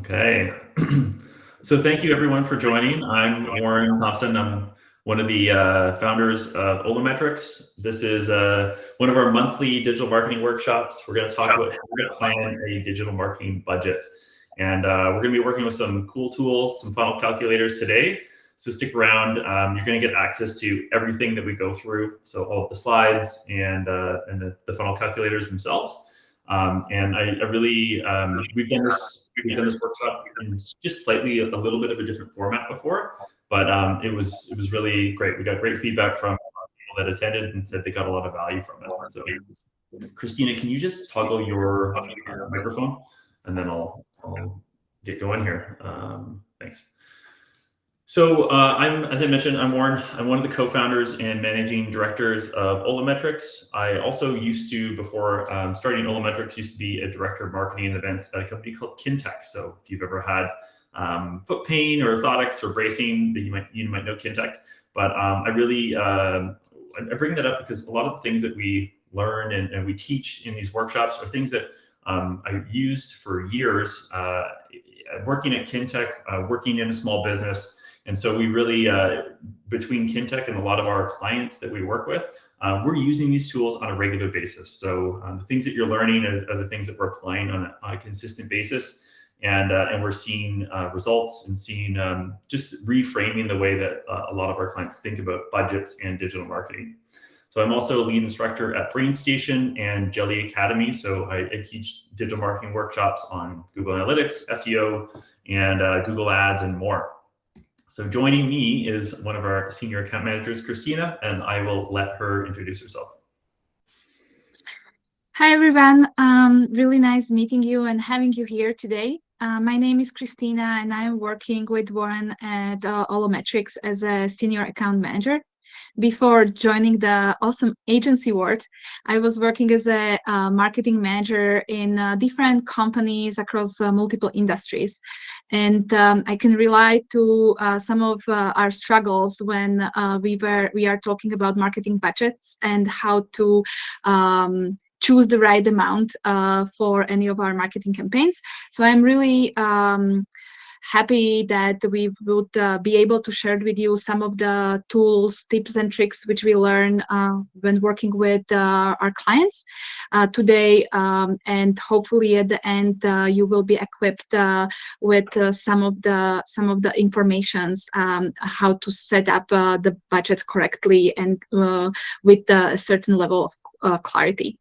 Okay. So thank you everyone for joining. I'm Warren Thompson. I'm one of the founders of Ollo Metrics. This is one of our monthly digital marketing workshops. We're going to talk about how to plan a digital marketing budget. And we're going to be working with some cool tools, some funnel calculators today. So stick around. You're going to get access to everything that we go through. So all of the slides and the funnel calculators themselves. And I really, we've done this workshop in just slightly a little bit of a different format before, but it was really great. We got great feedback from people that attended and said they got a lot of value from it. So Christina, can you just toggle your microphone, and then I'll get going here. Thanks. So as I mentioned, I'm Warren. I'm one of the co-founders and managing directors of Ollo Metrics. I also used to, before starting Ollo Metrics, used to be a director of marketing and events at a company called Kintec. So if you've ever had foot pain or orthotics or bracing, that you might know Kintec. But I really I bring that up because a lot of the things that we learn and we teach in these workshops are things that I used for years working at Kintec, working in a small business. And so we really, between Kintec and a lot of our clients that we work with, we're using these tools on a regular basis. So the things that you're learning are the things that we're applying on a consistent basis. And we're seeing results and seeing just reframing the way that a lot of our clients think about budgets and digital marketing. So I'm also a lead instructor at BrainStation and Jelly Academy. So I teach digital marketing workshops on Google Analytics, SEO, and Google Ads and more. So joining me is one of our senior account managers, Christina, and I will let her introduce herself. Hi, everyone. Really nice meeting you and having you here today. My name is Christina, and I'm working with Warren at Ollo Metrics as a senior account manager. Before joining the awesome agency world, I was working as a marketing manager in different companies across multiple industries. And I can relate to some of our struggles when we are talking about marketing budgets and how to choose the right amount for any of our marketing campaigns. So I'm really happy that we would be able to share with you some of the tools, tips, and tricks which we learn when working with our clients today, and hopefully at the end you will be equipped with some of the informations how to set up the budget correctly and with a certain level of clarity.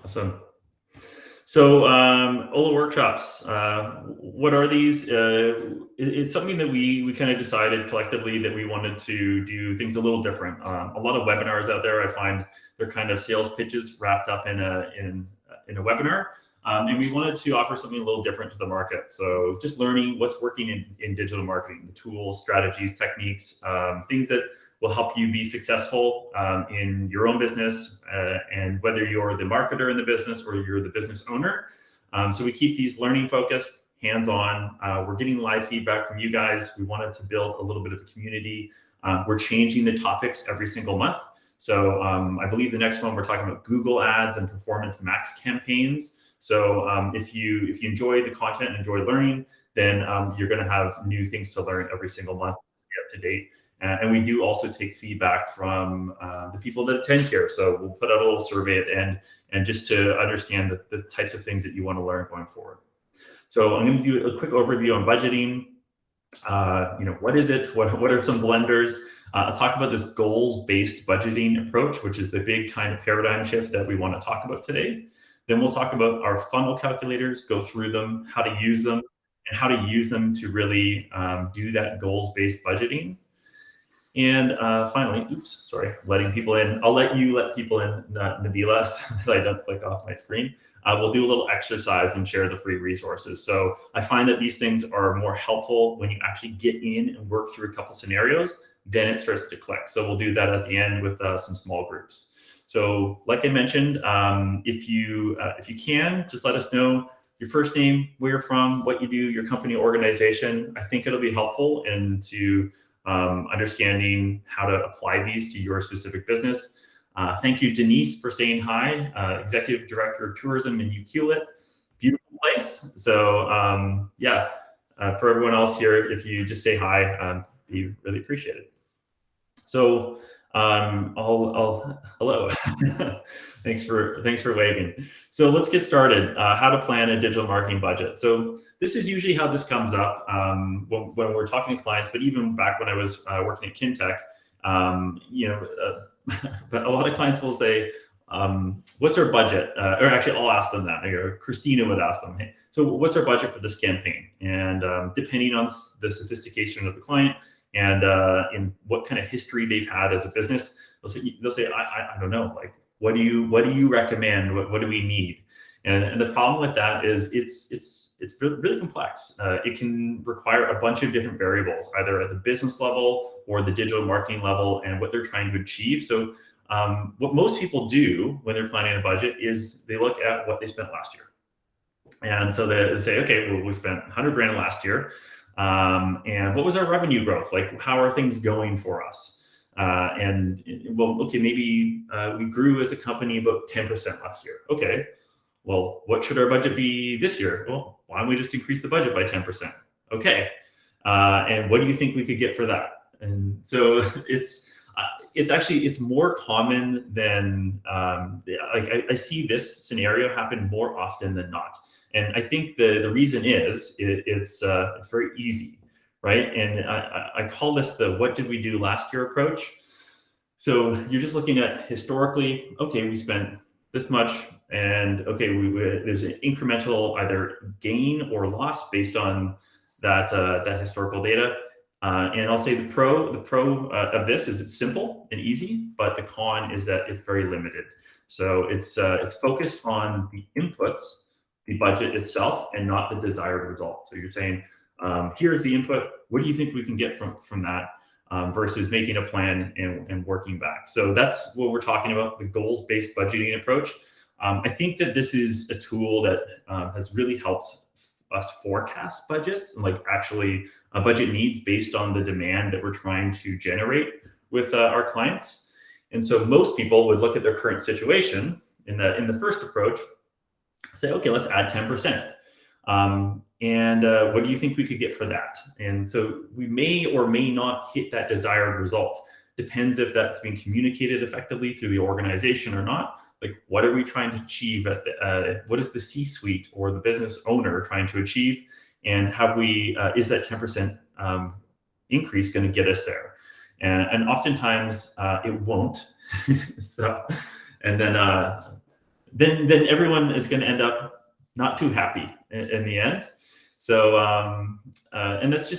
Awesome. So Ollo workshops, what are these? It's something that we kind of decided collectively that we wanted to do things a little different. A lot of webinars out there, I find they're kind of sales pitches wrapped up in a webinar. And we wanted to offer something a little different to the market. So just learning what's working in digital marketing, the tools, strategies, techniques, things that will help you be successful in your own business, and whether you're the marketer in the business or you're the business owner. So we keep these learning focused, hands-on. We're getting live feedback from you guys. We wanted to build a little bit of a community. We're changing the topics every single month. So I believe the next one we're talking about Google Ads and Performance Max campaigns. So if you enjoy the content and enjoy learning, then you're going to have new things to learn every single month to stay up to date. And we do also take feedback from the people that attend here. So we'll put out a little survey at the end, and just to understand the types of things that you want to learn going forward. So I'm going to do a quick overview on budgeting. What is it? What are some blenders? I'll talk about this goals-based budgeting approach, which is the big kind of paradigm shift that we want to talk about today. Then we'll talk about our funnel calculators, go through them, how to use them, and how to use them to really do that goals-based budgeting. And finally, letting people in. I'll let you let people in, Nabila, so that I don't click off my screen. We'll do a little exercise and share the free resources. So I find that these things are more helpful when you actually get in and work through a couple scenarios, then it starts to click. So we'll do that at the end with some small groups. So like I mentioned, if you can, just let us know your first name, where you're from, what you do, your company organization. I think it'll be helpful into understanding how to apply these to your specific business. Thank you, Denise, for saying hi, Executive Director of Tourism in Hewlett. beautiful place. So yeah, for everyone else here, if you just say hi, be really appreciated. So hello. thanks for waving. So let's get started. How to plan a digital marketing budget. So this is usually how this comes up when we're talking to clients, but even back when I was working at Kintech, but a lot of clients will say, what's our budget? Or actually, I'll ask them that. Or Christina would ask them, hey, so what's our budget for this campaign? And depending on the sophistication of the client and in what kind of history they've had as a business, they'll say, I don't know, like, what do you recommend? What do we need? And the problem with that is it's really complex. It can require a bunch of different variables, either at the business level or the digital marketing level, and what they're trying to achieve. So what most people do when they're planning a budget is they look at what they spent last year. And so they say, okay, well, we spent 100 grand last year. And what was our revenue growth? Like, how are things going for us? Maybe we grew as a company about 10% last year. Okay, well, what should our budget be this year? Well, why don't we just increase the budget by 10%? Okay, and what do you think we could get for that? And so it's more common than I see this scenario happen more often than not. And I think the reason is it's very easy, right? And I call this the what did we do last year approach. So you're just looking at historically, okay, we spent this much, and okay, there's an incremental either gain or loss based on that historical data. And I'll say the pro of this is it's simple and easy, but the con is that it's very limited. So it's focused on the inputs, the budget itself, and not the desired result. So you're saying, here's the input. What do you think we can get from that? Versus making a plan and working back. So that's what we're talking about, the goals-based budgeting approach. I think that this is a tool that has really helped us forecast budgets and like actually budget needs based on the demand that we're trying to generate with our clients. And so most people would look at their current situation in the first approach, say, okay, let's add 10%. And what do you think we could get for that? And so we may or may not hit that desired result. Depends if that's being communicated effectively through the organization or not. Like, what are we trying to achieve what is the C-suite or the business owner trying to achieve? And is that 10% increase going to get us there? And oftentimes it won't. So, and then everyone is going to end up not too happy in the end. So, and it's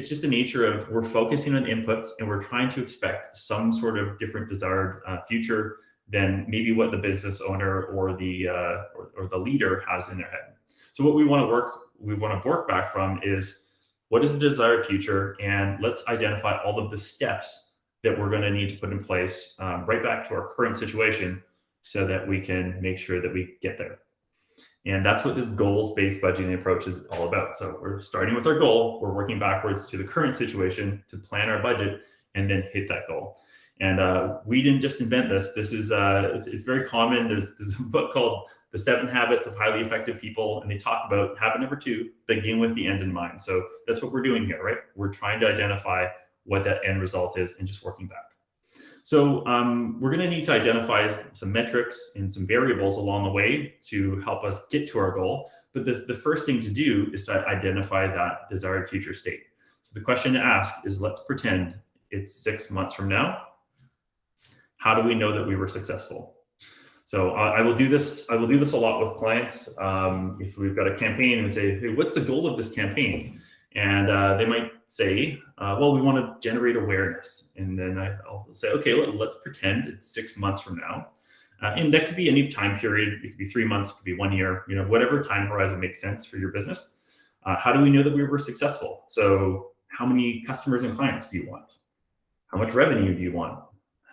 just the nature of we're focusing on inputs and we're trying to expect some sort of different desired future than maybe what the business owner or the leader has in their head. So what we want to work back from is what is the desired future, and let's identify all of the steps that we're going to need to put in place right back to our current situation so that we can make sure that we get there. And that's what this goals-based budgeting approach is all about. So we're starting with our goal, we're working backwards to the current situation to plan our budget and then hit that goal. And we didn't just invent this. This is it's very common. There's a book called The 7 Habits of Highly Effective People, and they talk about habit number 2, begin with the end in mind. So that's what we're doing here, right? We're trying to identify what that end result is and just working back. So we're going to need to identify some metrics and some variables along the way to help us get to our goal. But the first thing to do is to identify that desired future state. So the question to ask is, let's pretend it's 6 months from now. How do we know that we were successful? So I will do this a lot with clients. If we've got a campaign and say, hey, what's the goal of this campaign? And they might say, well, we want to generate awareness. And then I'll say, okay, let's pretend it's 6 months from now. And that could be any time period. It could be 3 months, it could be 1 year, whatever time horizon makes sense for your business. How do we know that we were successful? So how many customers and clients do you want? How much revenue do you want?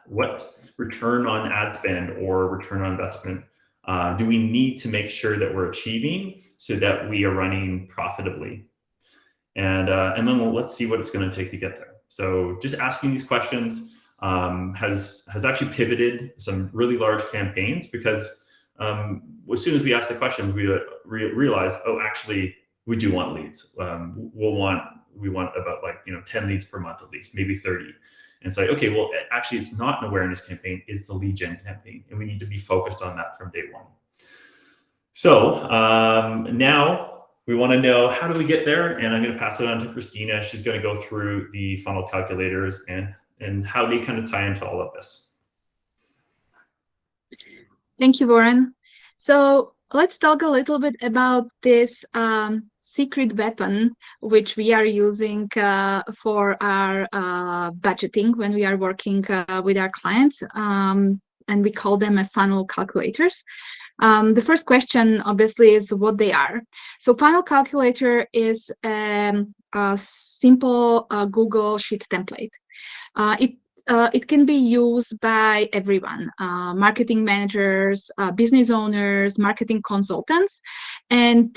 What return on ad spend or return on investment do we need to make sure that we're achieving so that we are running profitably? And then let's see what it's going to take to get there. So just asking these questions has actually pivoted some really large campaigns, because as soon as we ask the questions, we realize, oh, actually, we do want leads. We want about 10 leads per month at least, maybe 30. And it's like, okay, well, actually, it's not an awareness campaign; it's a lead gen campaign, and we need to be focused on that from day one. So now we want to know, how do we get there? And I'm going to pass it on to Christina. She's going to go through the funnel calculators and how they kind of tie into all of this. Thank you, Warren. So let's talk a little bit about this secret weapon which we are using for our budgeting when we are working with our clients, and we call them funnel calculators. The first question, obviously, is what they are. So funnel calculator is a simple Google Sheet template. It can be used by everyone, marketing managers, business owners, marketing consultants, and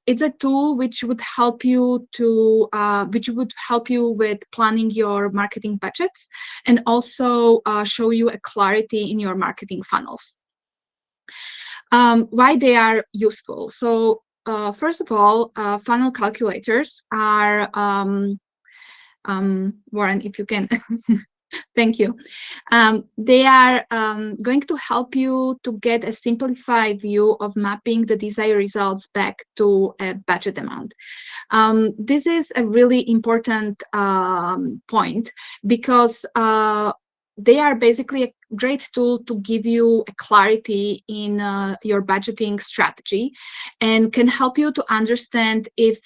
it's a tool which would help you with planning your marketing budgets and also show you a clarity in your marketing funnels. Why they are useful? So first of all, funnel calculators are Warren, if you can. Thank you. They are going to help you to get a simplified view of mapping the desired results back to a budget amount. This is a really important point because they are basically a great tool to give you a clarity in your budgeting strategy and can help you to understand if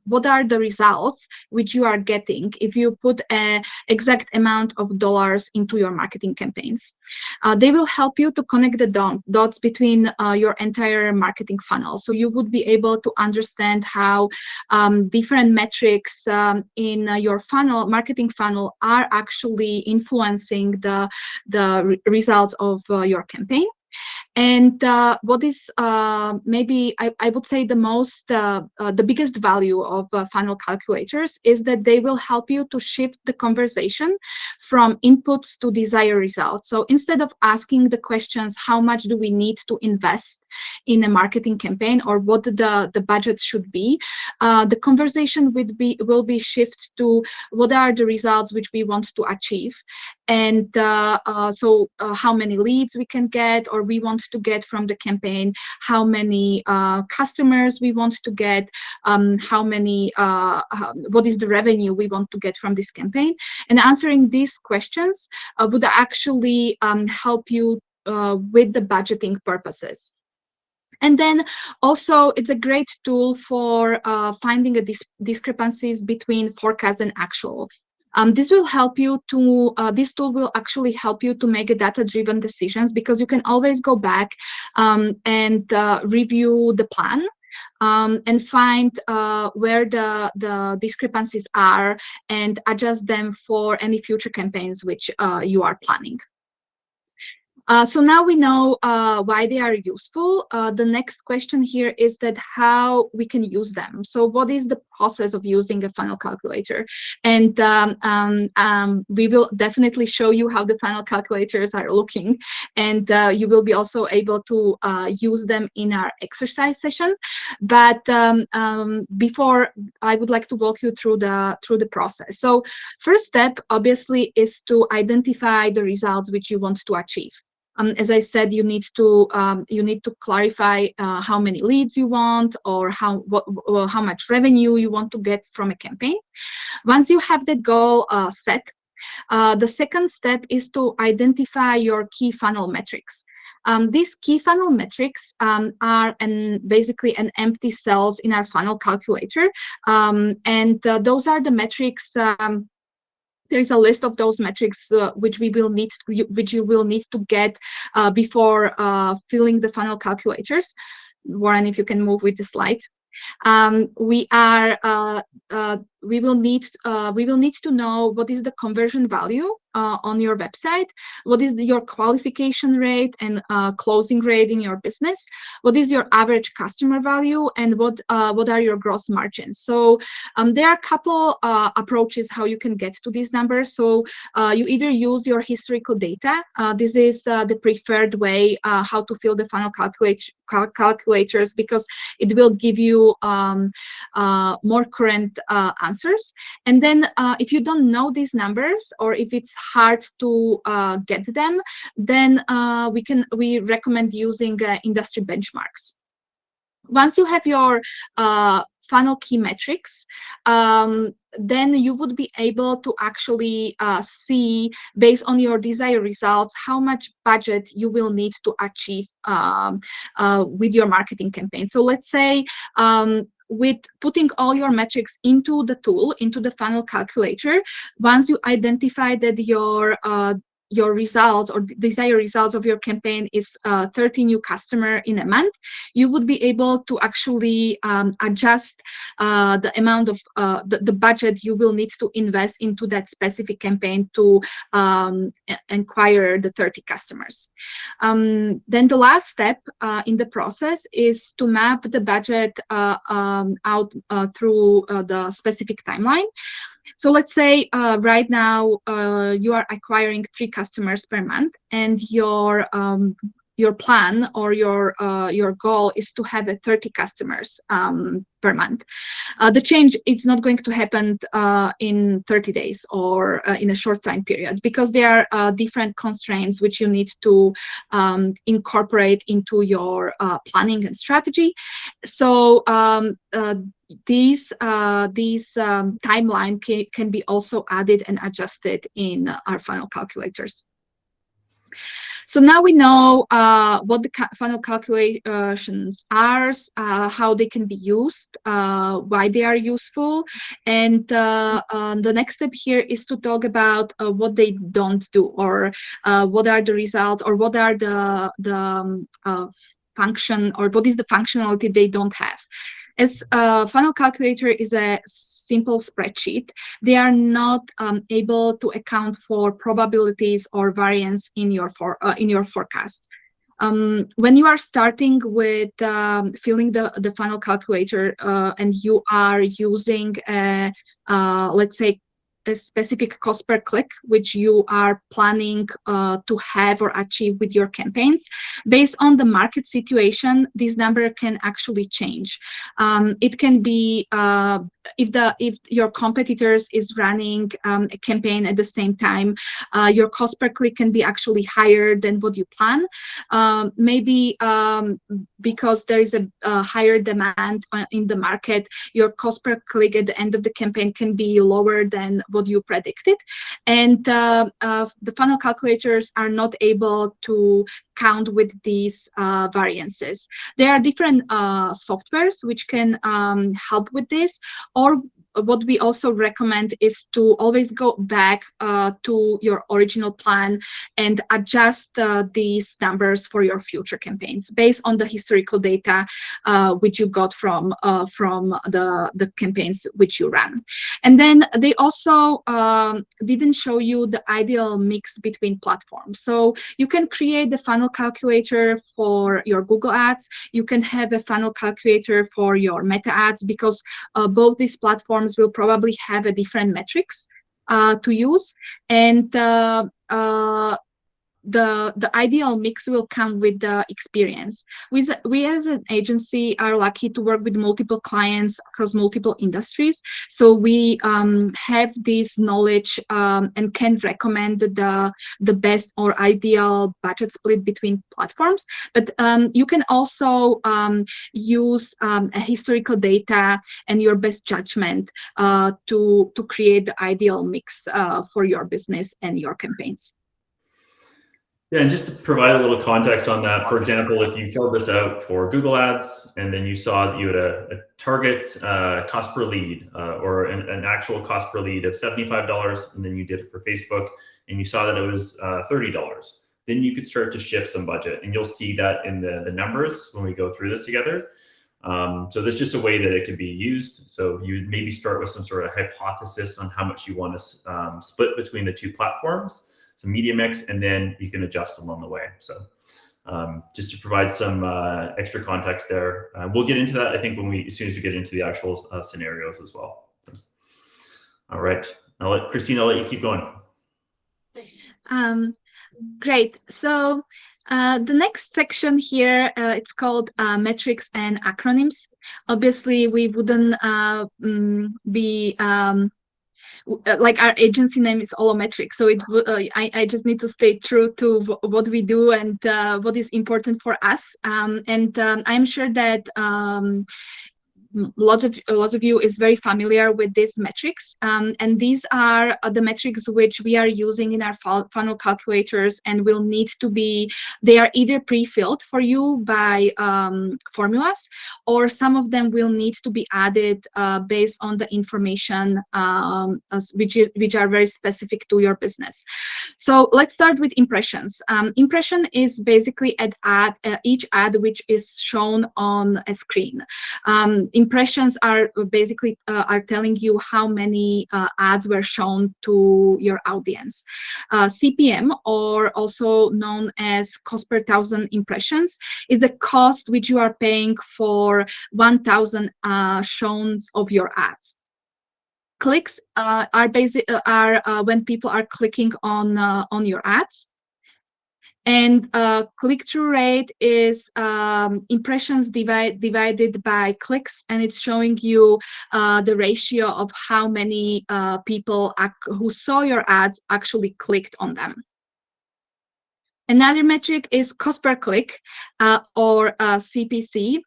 what are the results which you are getting if you put an exact amount of dollars into your marketing campaigns. They will help you to connect the dots between your entire marketing funnel. So you would be able to understand how different metrics in your funnel, marketing funnel, are actually influencing the results of your campaign. And what is maybe I would say the biggest value of funnel calculators is that they will help you to shift the conversation from inputs to desired results. So instead of asking the questions, how much do we need to invest in a marketing campaign or what the budget should be, the conversation will be shifted to what are the results which we want to achieve. And so how many leads we can get or we want to get from the campaign, how many customers we want to get, what is the revenue we want to get from this campaign. And answering these questions would actually help you with the budgeting purposes. And then also, it's a great tool for finding discrepancies between forecast and actual. This will help you to, this tool will actually help you to make a data-driven decisions because you can always go back and review the plan and find where the discrepancies are and adjust them for any future campaigns which you are planning. So now we know why they are useful. The next question here is that how we can use them. So what is the process of using a funnel calculator? And we will definitely show you how the funnel calculators are looking. And you will be also able to use them in our exercise sessions. But before, I would like to walk you through the process. So first step, obviously, is to identify the results which you want to achieve. As I said, you need to clarify how many leads you want or how much revenue you want to get from a campaign. Once you have that goal set, the second step is to identify your key funnel metrics. These key funnel metrics are basically an empty cells in our funnel calculator, and those are the metrics. There is a list of those metrics which you will need to get before filling the funnel calculators. Warren, if you can move with the slide. We are we will need to know what is the conversion value on your website, what is your qualification rate and closing rate in your business, what is your average customer value, and what are your gross margins. So there are a couple approaches how you can get to these numbers. So you either use your historical data. This is the preferred way how to fill the funnel calculators, because it will give you more current answers. And then if you don't know these numbers, or if it's hard to get them, then we recommend using industry benchmarks. Once you have your funnel key metrics, then you would be able to actually see, based on your desired results, how much budget you will need to achieve with your marketing campaign. So let's say with putting all your metrics into the tool, into the funnel calculator, once you identify that your results or desired results of your campaign is 30 new customer in a month, you would be able to actually adjust the amount of the budget you will need to invest into that specific campaign to acquire the 30 customers. Then the last step in the process is to map the budget out through the specific timeline. So let's say right now you are acquiring 3 customers per month, and your plan or your goal is to have 30 customers per month. The change, it's not going to happen in 30 days or in a short time period, because there are different constraints which you need to incorporate into your planning and strategy. So these timeline can be also added and adjusted in our funnel calculators. So now we know what the funnel calculations are, how they can be used, why they are useful, and the next step here is to talk about what they don't do, or what are the results, or what are the function, or what is the functionality they don't have. As a funnel calculator is a simple spreadsheet, they are not able to account for probabilities or variance in your forecast. When you are starting with filling the funnel calculator and you are using let's say a specific cost per click, which you are planning to have or achieve with your campaigns, based on the market situation, this number can actually change. It can be if your competitors is running a campaign at the same time, your cost per click can be actually higher than what you plan. Maybe because there is a higher demand in the market, your cost per click at the end of the campaign can be lower than what you predicted. And the funnel calculators are not able to count with these variances. There are different softwares which can help with this, or what we also recommend is to always go back to your original plan and adjust these numbers for your future campaigns based on the historical data which you got from the campaigns which you ran. And then they also didn't show you the ideal mix between platforms. So you can create the funnel calculator for your Google Ads. You can have a funnel calculator for your Meta Ads, because both these platforms will probably have a different metrics to use, and the ideal mix will come with the experience. We as an agency are lucky to work with multiple clients across multiple industries, so we have this knowledge and can recommend the best or ideal budget split between platforms. But you can also use a historical data and your best judgment to create the ideal mix for your business and your campaigns. Yeah, and just to provide a little context on that, for example, if you filled this out for Google Ads and then you saw that you had a target cost per lead or an actual cost per lead of $75, and then you did it for Facebook and you saw that it was $30, then you could start to shift some budget, and you'll see that in the numbers when we go through this together. So that's just a way that it can be used. So you would maybe start with some sort of hypothesis on how much you want to split between the two platforms, some media mix, and then you can adjust along the way. So just to provide some extra context there. We'll get into that, I think, as soon as we get into the actual scenarios as well. All right, Christine, I'll let you keep going. Great. So the next section here, it's called metrics and acronyms. Obviously, we wouldn't be like our agency name is Ollo Metrics, so I just need to stay true to what we do and what is important for us. I'm sure that lots of you is very familiar with these metrics, and these are the metrics which we are using in our funnel calculators, and will need to be, they are either pre-filled for you by formulas, or some of them will need to be added based on the information which are very specific to your business. So let's start with impressions. Impression is basically each ad which is shown on a screen. Impressions are basically are telling you how many ads were shown to your audience. CPM, or also known as cost per 1,000 impressions, is a cost which you are paying for 1,000 shows of your ads. Clicks are when people are clicking on your ads. And click-through rate is impressions divided by clicks, and it's showing you the ratio of how many people who saw your ads actually clicked on them. Another metric is cost per click, or CPC.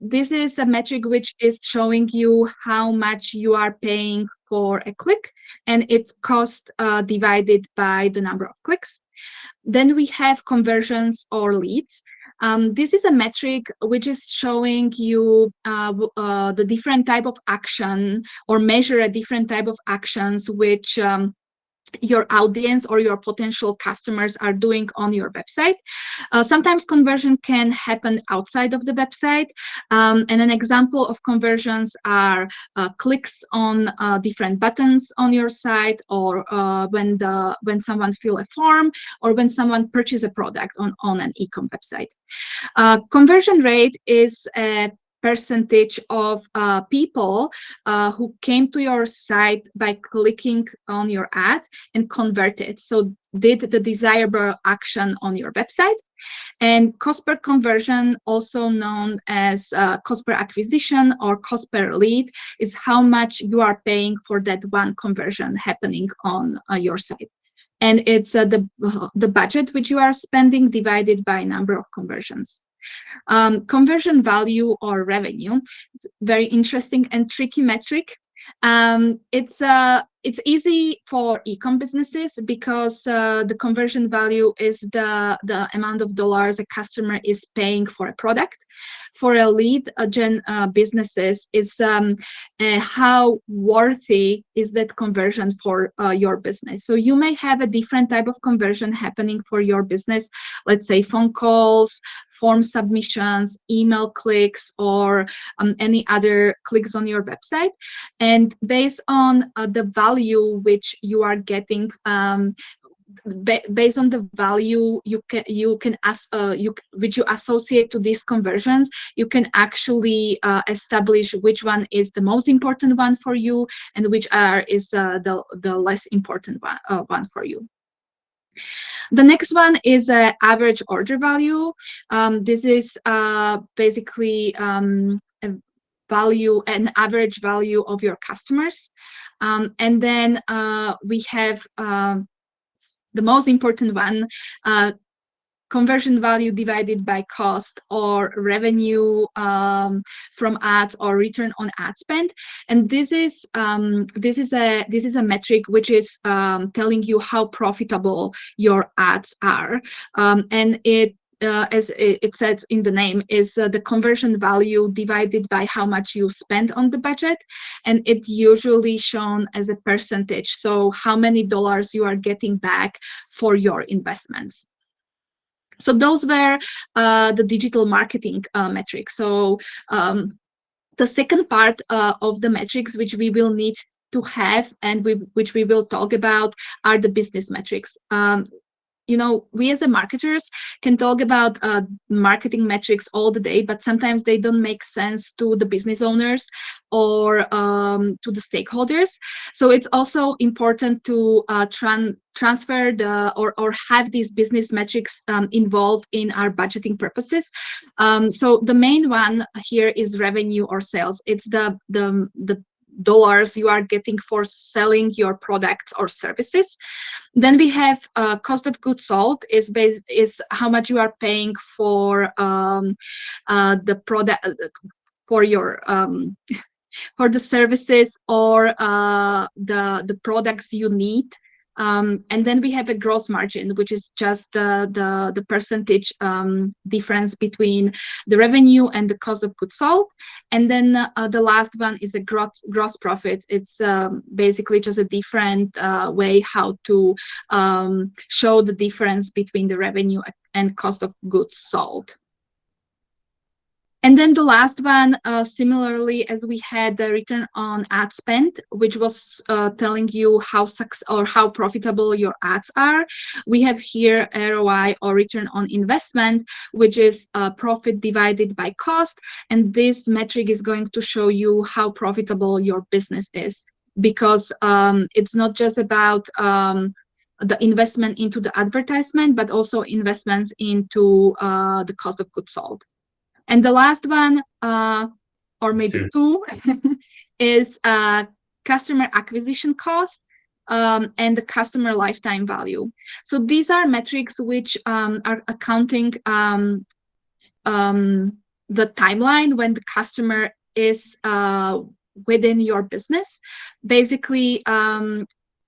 This is a metric which is showing you how much you are paying for a click, and it's cost divided by the number of clicks. Then we have conversions or leads. This is a metric which is showing you the different type of action, or measure a different type of actions which your audience or your potential customers are doing on your website. Sometimes conversion can happen outside of the website, and an example of conversions are clicks on different buttons on your site, or when someone fill a form, or when someone purchase a product on an e-com website. Conversion rate is a percentage of people who came to your site by clicking on your ad and converted, so did the desirable action on your website. And cost per conversion, also known as cost per acquisition or cost per lead, is how much you are paying for that one conversion happening on your site. And it's the budget which you are spending divided by number of conversions. Conversion value or revenue is a very interesting and tricky metric. It's easy for e-com businesses because the conversion value is the amount of dollars a customer is paying for a product. For a lead gen businesses is how worthy is that conversion for your business. So you may have a different type of conversion happening for your business, let's say phone calls, form submissions, email clicks, or any other clicks on your website. And based on the value which you are getting, based on the value which you associate to these conversions, you can actually establish which one is the most important one for you and which is the less important one for you. The next one is average order value. This is basically an average value of your customers. And then we have the most important one, conversion value divided by cost, or revenue from ads, or return on ad spend. And this is a metric which is telling you how profitable your ads are, and it as it says in the name, is the conversion value divided by how much you spend on the budget, and it's usually shown as a percentage, so how many dollars you are getting back for your investments. So those were the digital marketing metrics. So the second part of the metrics which we will need to have and which we will talk about are the business metrics. You know, we as a marketers can talk about marketing metrics all the day, but sometimes they don't make sense to the business owners or to the stakeholders. So it's also important to transfer or have these business metrics involved in our budgeting purposes. So the main one here is revenue or sales. It's the dollars you are getting for selling your products or services. Then we have cost of goods sold is how much you are paying for the product for your for the services or the products you need. And then we have a gross margin, which is just the percentage difference between the revenue and the cost of goods sold. And then the last one is a gross profit. It's basically just a different way how to show the difference between the revenue and cost of goods sold. And then the last one, similarly, as we had the return on ad spend, which was telling you how profitable your ads are. We have here ROI, or return on investment, which is profit divided by cost. And this metric is going to show you how profitable your business is, because it's not just about the investment into the advertisement, but also investments into the cost of goods sold. And the last one, or maybe two, is customer acquisition cost and the customer lifetime value. So these are metrics which are accounting the timeline when the customer is within your business. Basically,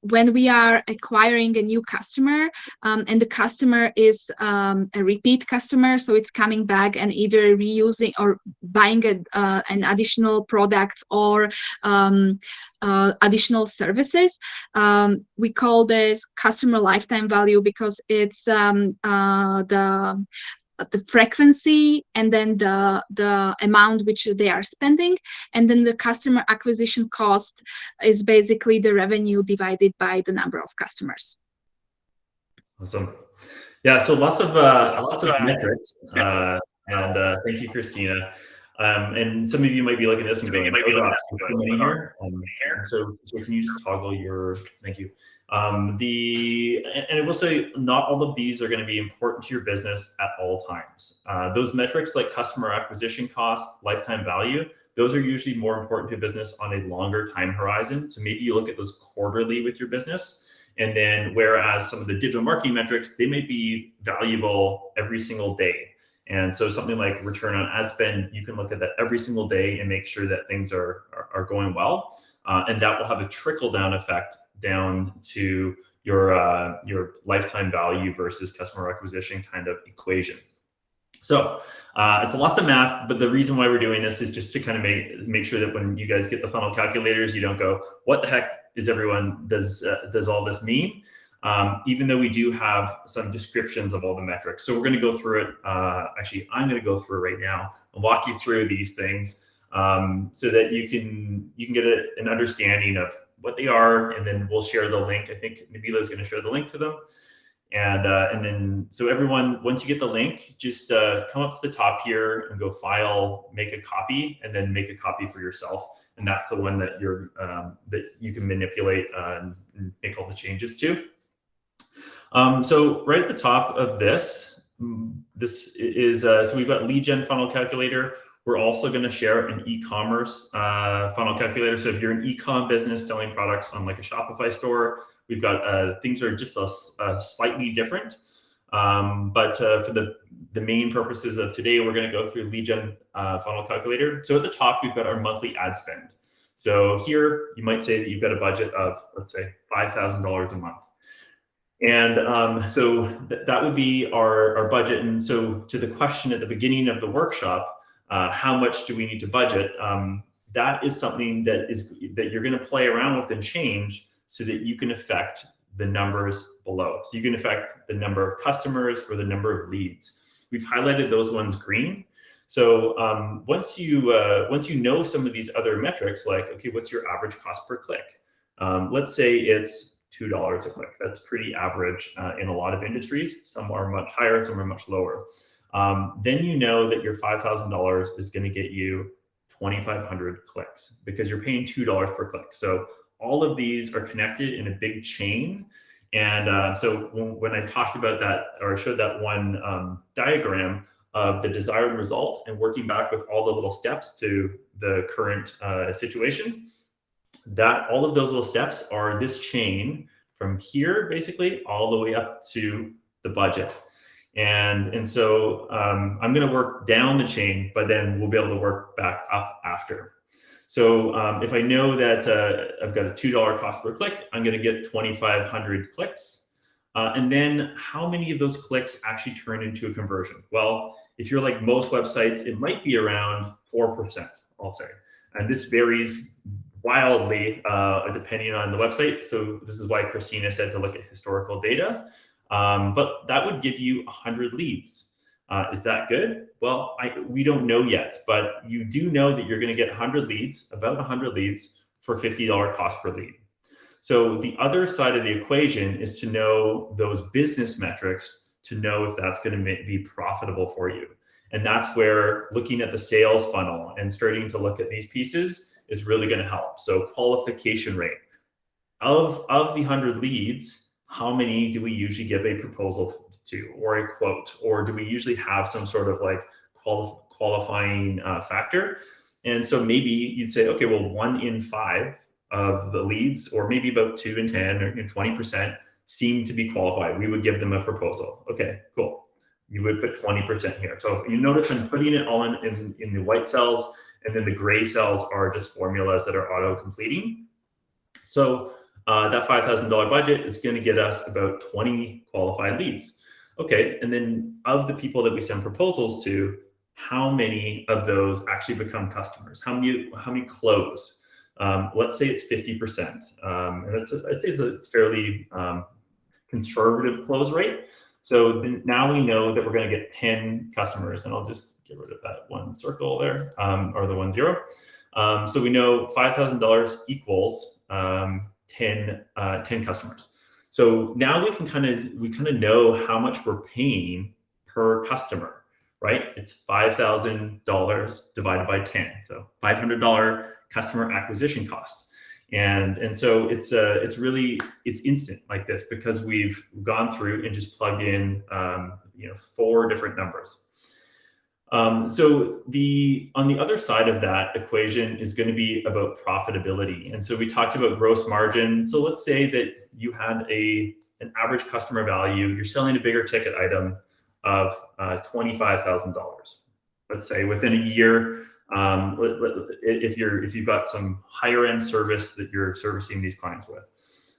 when we are acquiring a new customer and the customer is a repeat customer, so it's coming back and either reusing or buying an additional product or additional services, we call this customer lifetime value, because it's the frequency and then the amount which they are spending, and then the customer acquisition cost is basically the revenue divided by the number of customers. Awesome. Yeah, so lots of metrics, and thank you, Christina. And some of you might be looking at this and going, "Oh gosh, there's too many here." So can you just toggle your? Thank you. And I will say, not all of these are going to be important to your business at all times. Those metrics like customer acquisition cost, lifetime value, those are usually more important to a business on a longer time horizon. So maybe you look at those quarterly with your business. And then whereas some of the digital marketing metrics, they may be valuable every single day. And so something like return on ad spend, you can look at that every single day and make sure that things are going well. And that will have a trickle down effect down to your lifetime value versus customer acquisition kind of equation. So it's lots of math, but the reason why we're doing this is just to kind of make sure that when you guys get the funnel calculators, you don't go, "What the heck is does all this mean?" Even though we do have some descriptions of all the metrics. So we're going to go through it. Actually, I'm going to go through it right now and walk you through these things so that you can get an understanding of what they are, and then we'll share the link. I think Nabila is going to share the link to them. And then, so everyone, once you get the link, just come up to the top here and go File, make a copy, and then make a copy for yourself. And that's the one that that you can manipulate and make all the changes to. So right at the top of this is, so we've got lead gen funnel calculator. We're also going to share an e-commerce funnel calculator. So if you're an e-com business selling products on like a Shopify store, we've got things are just slightly different. But for the main purposes of today, we're going to go through lead gen funnel calculator. So at the top, we've got our monthly ad spend. So here you might say that you've got a budget of, let's say, $5,000 a month. And so that would be our budget. And so to the question at the beginning of the workshop, how much do we need to budget? That is something that you're going to play around with and change so that you can affect the numbers below. So you can affect the number of customers or the number of leads. We've highlighted those ones green. So once you know some of these other metrics, like, okay, what's your average cost per click? Let's say it's $2 a click. That's pretty average in a lot of industries. Some are much higher, some are much lower. Then you know that your $5,000 is going to get you 2,500 clicks because you're paying $2 per click. So all of these are connected in a big chain. And so when I talked about that, or showed that one diagram of the desired result and working back with all the little steps to the current situation, that all of those little steps are this chain from here, basically, all the way up to the budget. And so I'm going to work down the chain, but then we'll be able to work back up after. So if I know that I've got a $2 cost per click, I'm going to get 2,500 clicks. And then how many of those clicks actually turn into a conversion? Well, if you're like most websites, it might be around 4%, I'll say. And this varies wildly depending on the website. So this is why Christina said to look at historical data. But that would give you 100 leads. Is that good? Well, we don't know yet, but you do know that you're going to get 100 leads, about 100 leads for $50 cost per lead. So the other side of the equation is to know those business metrics to know if that's going to be profitable for you. And that's where looking at the sales funnel and starting to look at these pieces is really going to help. So qualification rate of the 100 leads, how many do we usually give a proposal to, or a quote, or do we usually have some sort of like qualifying factor? And so maybe you'd say, okay, well, 1 in 5 of the leads, or maybe about 2 in 10 or 20% seem to be qualified. We would give them a proposal. Okay, cool. You would put 20% here. So you notice I'm putting it all in the white cells, and then the gray cells are just formulas that are auto completing. So that $5,000 budget is going to get us about 20 qualified leads. Okay, and then of the people that we send proposals to, how many of those actually become customers? How many close? Let's say it's 50%, and I'd say it's a fairly conservative close rate. So now we know that we're going to get 10 customers, and I'll just get rid of that one circle there, or the 1 0. So we know $5,000 equals 10 customers. So now we kind of know how much we're paying per customer, right? It's $5,000 divided by 10, so $500 customer acquisition cost. And so it's instant like this because we've gone through and just plugged in 4 different numbers. So on the other side of that equation is going to be about profitability. And so we talked about gross margin. So let's say that you had an average customer value, you're selling a bigger ticket item of $25,000. Let's say within a year, if you've got some higher end service that you're servicing these clients with,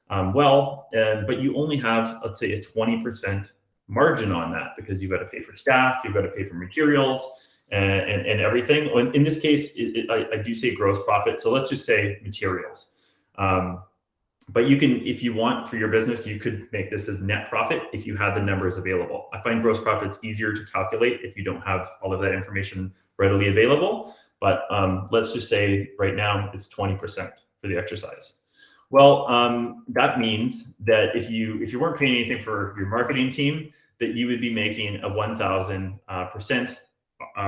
but you only have, let's say, a 20% margin on that because you've got to pay for staff, you've got to pay for materials and everything. In this case, I do say gross profit, so let's just say materials. But you can, if you want for your business, you could make this as net profit if you had the numbers available. I find gross profits easier to calculate if you don't have all of that information readily available. But let's just say right now it's 20% for the exercise. Well, that means that if you weren't paying anything for your marketing team, that you would be making a 1,000%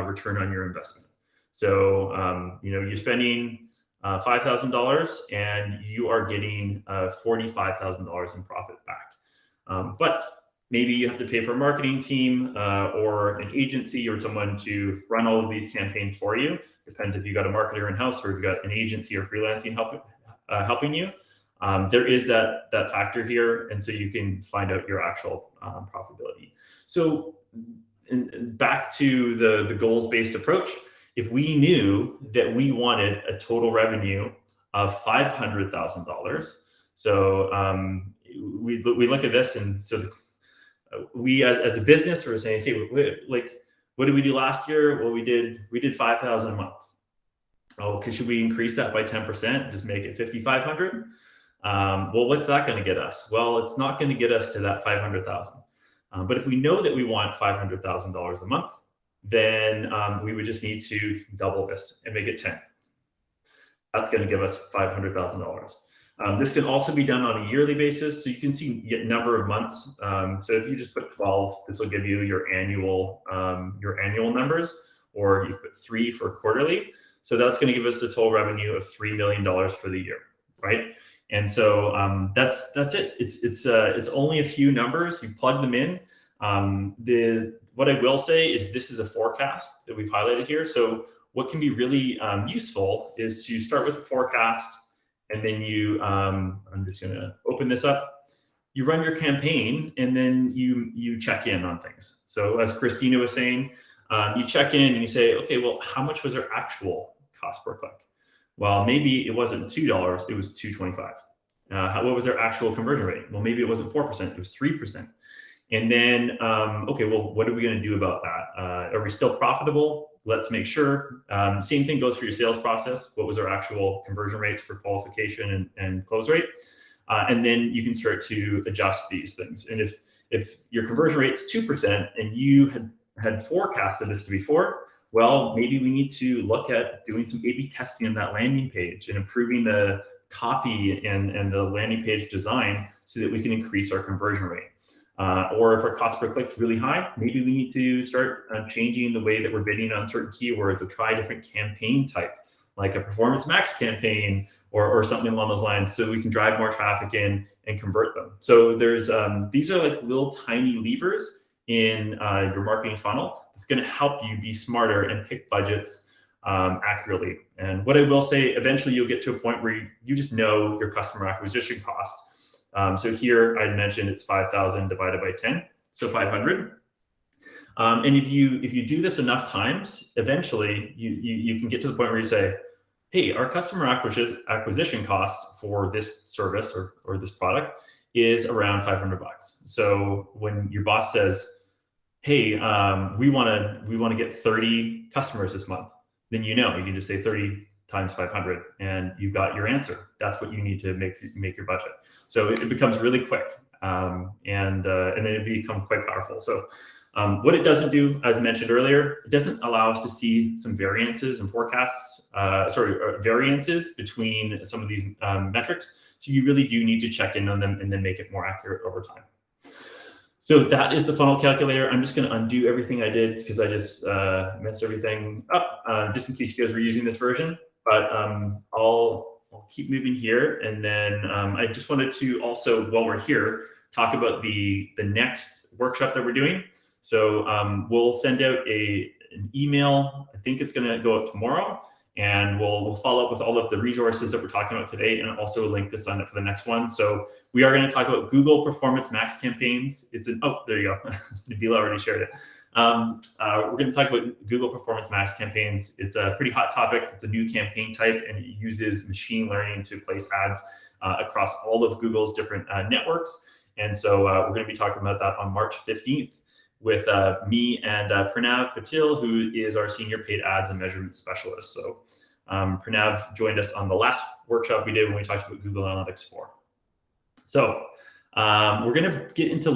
return on your investment. So you're spending $5,000 and you are getting $45,000 in profit back. But maybe you have to pay for a marketing team or an agency or someone to run all of these campaigns for you. Depends if you got a marketer in-house or if you got an agency or freelancing helping you. There is that factor here, and so you can find out your actual profitability. So back to the goals-based approach, if we knew that we wanted a total revenue of $500,000, so we look at this, and so we as a business we're saying, okay, like what did we do last year? Well, we did $5,000 a month. Oh, okay, should we increase that by 10%? Just make it $5,500? Well, what's that going to get us? Well, it's not going to get us to that 500,000. But if we know that we want $500,000 a month, then we would just need to double this and make it 10. That's going to give us $500,000. This can also be done on a yearly basis, so you can see number of months. So if you just put 12, this will give you your annual numbers, or you put 3 for quarterly. So that's going to give us a total revenue of $3 million for the year, right? And so that's it. It's only a few numbers. You plug them in. What I will say is this is a forecast that we've highlighted here. So what can be really useful is to start with the forecast, and then you, I'm just going to open this up. You run your campaign, and then you check in on things. So as Christina was saying, you check in and you say, okay, well, how much was our actual cost per click? Well, maybe it wasn't $2, it was $2.25. What was their actual conversion rate? Well, maybe it wasn't 4%, it was 3%. And then, okay, well, what are we going to do about that? Are we still profitable? Let's make sure. Same thing goes for your sales process. What was our actual conversion rates for qualification and close rate? And then you can start to adjust these things. And if your conversion rate is 2% and you had forecasted this to be 4, well, maybe we need to look at doing some A/B testing on that landing page and improving the copy and the landing page design so that we can increase our conversion rate. Or if our cost per click is really high, maybe we need to start changing the way that we're bidding on certain keywords, or try a different campaign type, like a performance max campaign or something along those lines, so we can drive more traffic in and convert them. So there's these are like little tiny levers in your marketing funnel. It's going to help you be smarter and pick budgets accurately. And what I will say, eventually you'll get to a point where you just know your customer acquisition cost. So here I mentioned it's 5,000 divided by 10, so 500. And if you do this enough times, eventually you can get to the point where you say, hey, our customer acquisition cost for this service or this product is around $500. So when your boss says, hey, we want to get 30 customers this month, then you can just say 30 times 500 and you've got your answer. That's what you need to make your budget. So it becomes really quick, and then it becomes quite powerful. So what it doesn't do, as mentioned earlier, it doesn't allow us to see some variances and forecasts, variances between some of these metrics. So you really do need to check in on them and then make it more accurate over time. So that is the funnel calculator. I'm just going to undo everything I did because I just messed everything up, just in case you guys were using this version. But I'll keep moving here. And then I just wanted to also, while we're here, talk about the next workshop that we're doing. So we'll send out an email. I think it's going to go out tomorrow. And we'll follow up with all of the resources that we're talking about today, and also a link to sign up for the next one. So we are going to talk about Google Performance Max campaigns. Oh, there you go. Nabila already shared it. We're going to talk about Google Performance Max campaigns. It's a pretty hot topic. It's a new campaign type, and it uses machine learning to place ads across all of Google's different networks. And so we're going to be talking about that on March 15th. With me and Pranav Patil, who is our senior paid ads and measurement specialist. So Pranav joined us on the last workshop we did when we talked about Google Analytics 4. So we're going to get into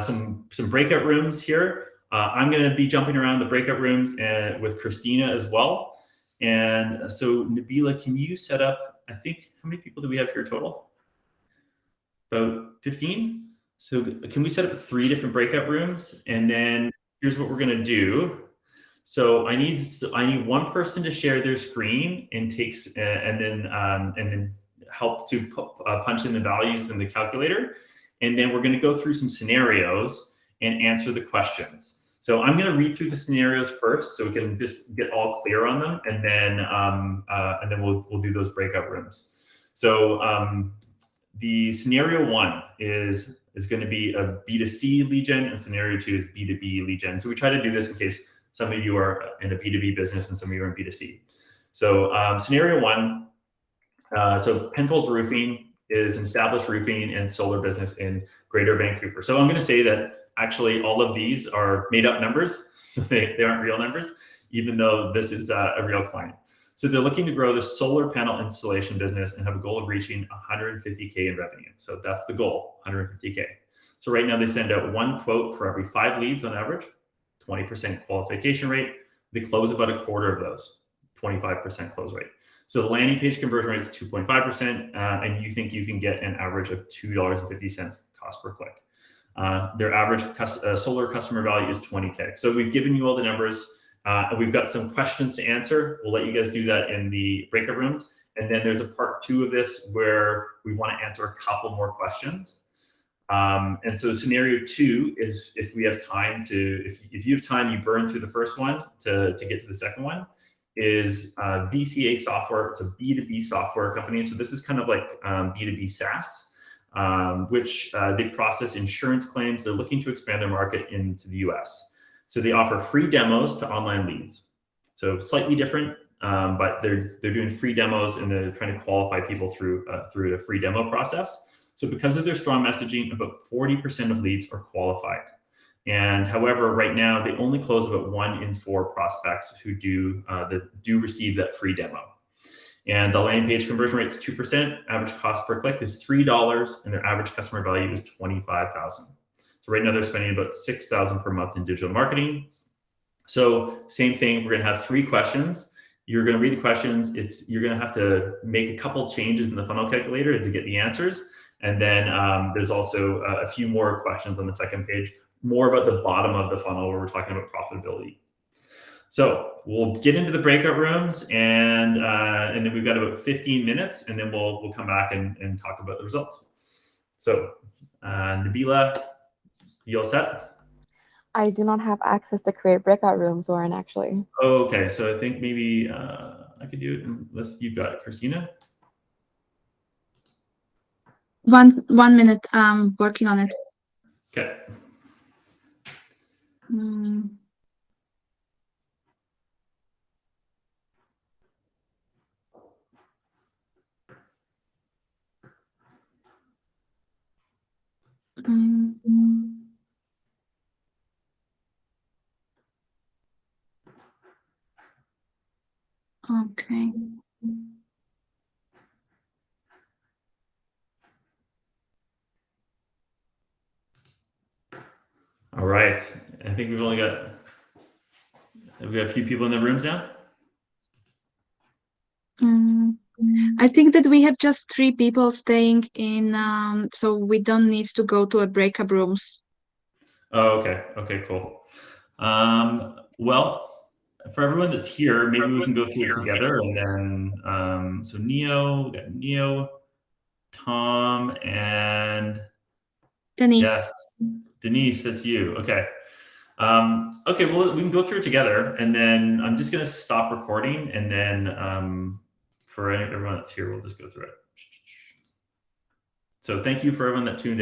some breakout rooms here. I'm going to be jumping around the breakout rooms with Christina as well. And so Nabila, can you set up, I think, how many people do we have here total? About 15? So can we set up 3 different breakout rooms? And then here's what we're going to do. So I need one person to share their screen and then help to punch in the values in the calculator. And then we're going to go through some scenarios and answer the questions. So I'm going to read through the scenarios first, so we can just get all clear on them, and then we'll do those breakout rooms. So the scenario 1 is going to be a B2C lead gen, and scenario 2 is B2B lead gen. So we try to do this in case some of you are in a B2B business and some of you are in B2C. So scenario 1, so Penfolds Roofing is an established roofing and solar business in Greater Vancouver. So I'm going to say that actually all of these are made up numbers, so they aren't real numbers, even though this is a real client. So they're looking to grow the solar panel installation business and have a goal of reaching 150K in revenue. So that's the goal, 150K. So right now they send out 1 quote for every 5 leads on average, 20% qualification rate. They close about a quarter of those, 25% close rate. So the landing page conversion rate is 2.5%, and you think you can get an average of $2.50 cost per click. Their average solar customer value is 20K. So we've given you all the numbers. We've got some questions to answer. We'll let you guys do that in the breakout rooms. And then there's a part 2 of this where we want to answer a couple more questions. And so scenario 2 is if we have time to, if you have time, you burn through the first one to get to the second one, is VCA software. It's a B2B software company. So this is kind of like B2B SaaS, which they process insurance claims. They're looking to expand their market into the US. So they offer free demos to online leads. So slightly different, but they're doing free demos and they're trying to qualify people through the free demo process. So because of their strong messaging, about 40% of leads are qualified. And however, right now they only close about 1 in 4 prospects who do receive that free demo. And the landing page conversion rate is 2%. Average cost per click is $3, and their average customer value is $25,000. So right now they're spending about $6,000 per month in digital marketing. So same thing, we're gonna have 3 questions. You're gonna read the questions. You're gonna have to make a couple changes in the funnel calculator to get the answers. And then there's also a few more questions on the second page, more about the bottom of the funnel where we're talking about profitability. So we'll get into the breakout rooms, and then we've got about 15 minutes, and then we'll come back and talk about the results. So Nabila, you all set? I do not have access to create breakout rooms, Warren, actually. Oh, okay, so I think maybe I could do it unless you've got it, Christina. One minute, working on it. Okay. Okay. All right. I think we've got a few people in the rooms now. I think that we have just 3 people staying in, so we don't need to go to a breakout rooms. Oh, okay. Okay, cool. Well, for everyone that's here, maybe we can go through it together, and then so Neo, we got Neo, Tom, and Denise. Yes, Denise, that's you. Okay. Okay, well, we can go through it together, and then I'm just gonna stop recording, and then for everyone that's here, we'll just go through it. So thank you for everyone that tuned in.